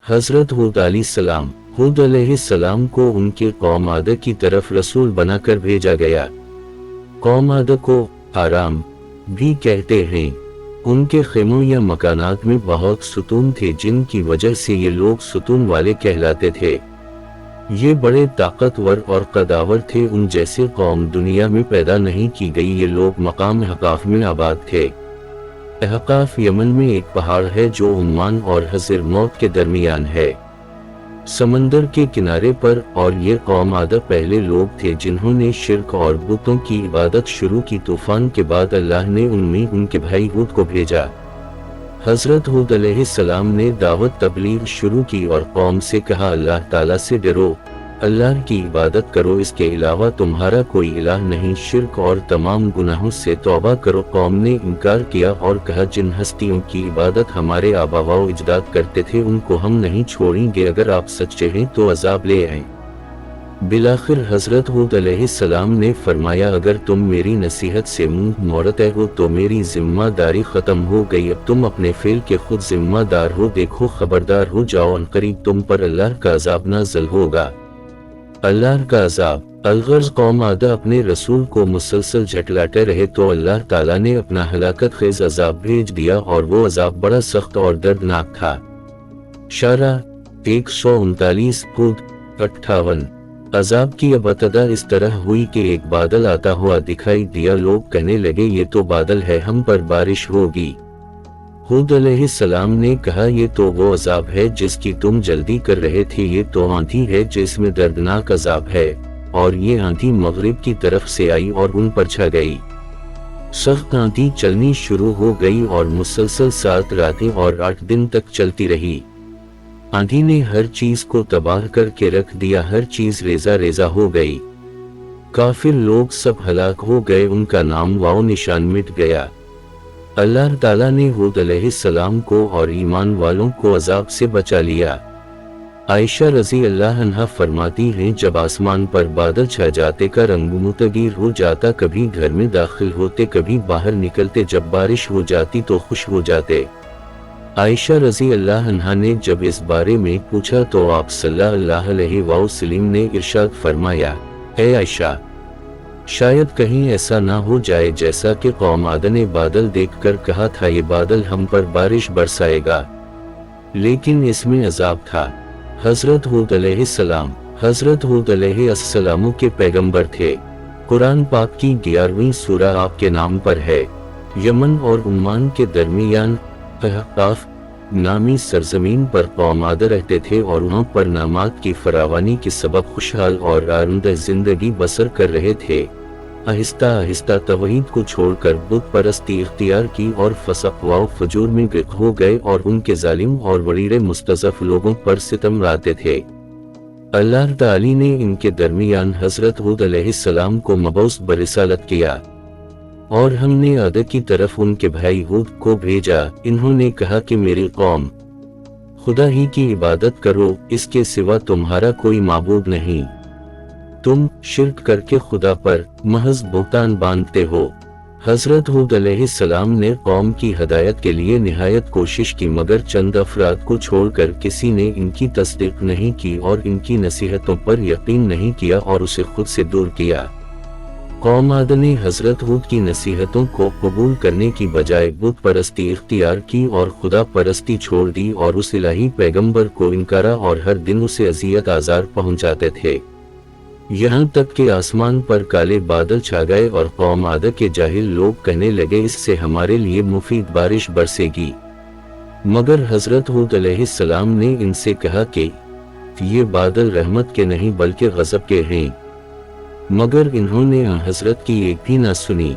हज़रत हूद अलैहिस्सलाम। हूद अलैहिस्सलाम को उनके कौम आद की तरफ रसूल बनाकर भेजा गया। कौम आद को आराम भी कहते हैं। उनके खेमों या मकानात में बहुत सुतून थे, जिनकी वजह से ये लोग सुतून वाले कहलाते थे। ये बड़े ताकतवर और कदावर थे, उन जैसे कौम दुनिया में पैदा नहीं की गई। ये लोग मकाम अहकाफ में आबाद थे। अहकाफ यमन में एक पहाड़ है जो उम्मान और हज़र मौत के दरमियान है, समंदर के किनारे पर। और ये कौम आद पहले लोग थे जिन्होंने शिर्क और बुतों की इबादत शुरू की। तूफान के बाद अल्लाह ने उनमें उनके भाई हूद को भेजा। हज़रत हूद अलैहिस्सलाम ने दावत तबलीग शुरू की और कौम से कहा, अल्लाह ताला से डरो, अल्लाह की इबादत करो, इसके अलावा तुम्हारा कोई इलाह नहीं। शिर्क और तमाम गुनाहों से तौबा करो। कौम ने इनकार किया और कहा, जिन हस्तियों की इबादत हमारे आबा व अजदाद करते थे उनको हम नहीं छोड़ेंगे। अगर आप सच्चे हैं तो अजाब ले आएं। बिलाखिर हज़रत हूद अलैहिस्सलाम ने फरमाया, अगर तुम मेरी नसीहत से मुंह मोड़ते हो तो मेरी जिम्मेदारी ख़त्म हो गई। अब तुम अपने फेल के खुद जिम्मेदार हो। देखो, खबरदार हो जाओ, अनकरीब तुम पर अल्लाह का अजाब नाज़िल होगा। अल्लाह का अजाब। अलगर्ज कौम आद अपने रसूल को मुसलसल झटलाते रहे तो अल्लाह ताला ने अपना हलाकत खेज अजाब भेज दिया, और वो अजाब बड़ा सख्त और दर्दनाक था। शारा 139 हूद 58। अजाब की अबतदा इस तरह हुई कि एक बादल आता हुआ दिखाई दिया। लोग कहने लगे, ये तो बादल है, हम पर बारिश होगी। हूद अलैहिस्सलाम ने कहा, ये तो वो अजाब है जिसकी तुम जल्दी कर रहे थे। ये तो आंधी है जिसमें दर्दनाक अजाब है। और ये आंधी मगरिब की तरफ से आई और उन पर छा गई। सख्त आंधी चलनी शुरू हो गई और मुसलसल 7 रातें और 8 दिन तक चलती रही। आंधी ने हर चीज को तबाह करके रख दिया, हर चीज रेजा रेजा हो गई। काफिर लोग सब हलाक हो गए, उनका नाम वाओ निशान मिट गया। अल्लाह ताला ने हूद अलैहिस्सलाम को और ईमान वालों को अजाब से बचा लिया। आयशा रज़ी अल्लाह अन्हा फरमाती हैं, जब आसमान पर बादल छा जाते का रंग मुतगीर हो जाता, कभी घर में दाखिल होते कभी बाहर निकलते, जब बारिश हो जाती तो खुश हो जाते। आयशा रज़ी अल्लाह अन्हा ने जब इस बारे में पूछा तो आप सल्लल्लाहु अलैहि वसल्लम ने इरशाद फरमाया, है आयशा, शायद कहीं ऐसा ना हो जाए जैसा कि कौम आद ने बादल देखकर कहा था, ये बादल हम पर बारिश बरसाएगा, लेकिन इसमें अजाब था। हज़रत हूद अलैहिस्सलाम। हज़रत हूद अलैहिस्सलाम के पैगंबर थे। कुरान पाक की 11वीं सूरह आपके नाम पर है। यमन और उम्मान के दरमियान अहकाफ नामी सरजमीन पर कौम आद रहते थे और वहाँ पर नामात की फरावानी के सबब खुशहाल और आरामदेह जिंदगी बसर कर रहे थे। आहिस्ता आहिस्ता तौहीद को छोड़कर बुत परस्ती इख्तियार की और फसक व फजूर में गिरफ़्त हो गए और उनके जालिम और वरीरे मुस्तज़फ़ लोगों पर सितम लाते थे। अल्लाह ताली ने इनके दरमियान हज़रत हूद अलैहिस्सलाम को मबऊस बरिसालत किया और हमने आद की तरफ उनके भाई हूद को भेजा। इन्होंने कहा कि मेरी कौम, खुदा ही की इबादत करो, इसके सिवा तुम्हारा कोई माबूद नहीं। तुम शिर्क करके खुदा पर महज बुहतान बांधते हो। हज़रत हूद अलैहिस्सलाम ने कौम की हदायत के लिए निहायत कोशिश की, मगर चंद अफराद को छोड़कर किसी ने इनकी तस्दीक नहीं की और इनकी नसीहतों पर यकीन नहीं किया और उसे खुद से दूर किया। कौम आद ने हज़रत हूद की नसीहतों को कबूल करने की बजाय बुत परस्ती इख्तियार की और खुदा परस्ती छोड़ दी और उस इलाही पैगंबर को इनकारा और हर दिन उसे अजियत आज़ार पहुंचाते थे। यहाँ तक कि आसमान पर काले बादल छा गए और कौम आद के जाहिल लोग कहने लगे, इससे हमारे लिए मुफीद बारिश बरसेगी। मगर हज़रत हूद अलैहिस्सलाम ने इनसे कहा कि ये बादल रहमत के नहीं बल्कि गज़ब के हैं। मगर इन्होंने हज़रत की एक भी न सुनी।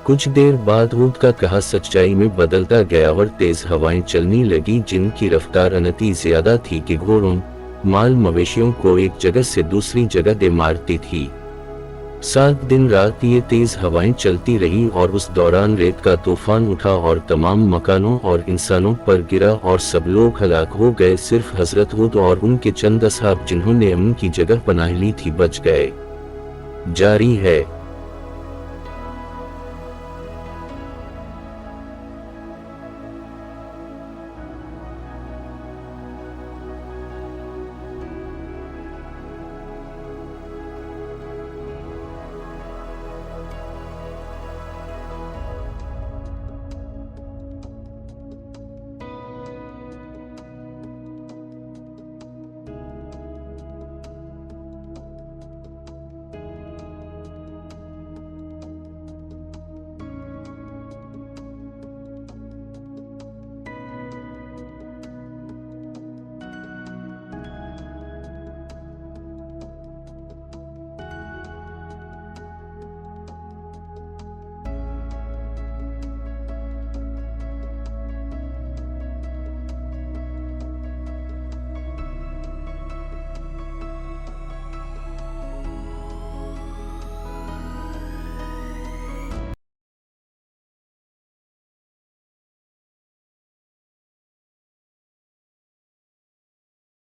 कुछ देर बाद हूद का कहा सच्चाई में बदलता गया और तेज हवाएं चलने लगी, जिनकी रफ्तार अनती ज्यादा थी कि घोड़ों माल मवेशियों को एक जगह से दूसरी जगह दे मारती थी। 7 दिन रात ये तेज हवाएं चलती रही और उस दौरान रेत का तूफान उठा और तमाम मकानों और इंसानों पर गिरा और सब लोग हलाक हो गए। सिर्फ हज़रत हूद और उनके चंद असहाब जिन्होंने अमन की जगह पनाह ली थी बच गए। जारी है।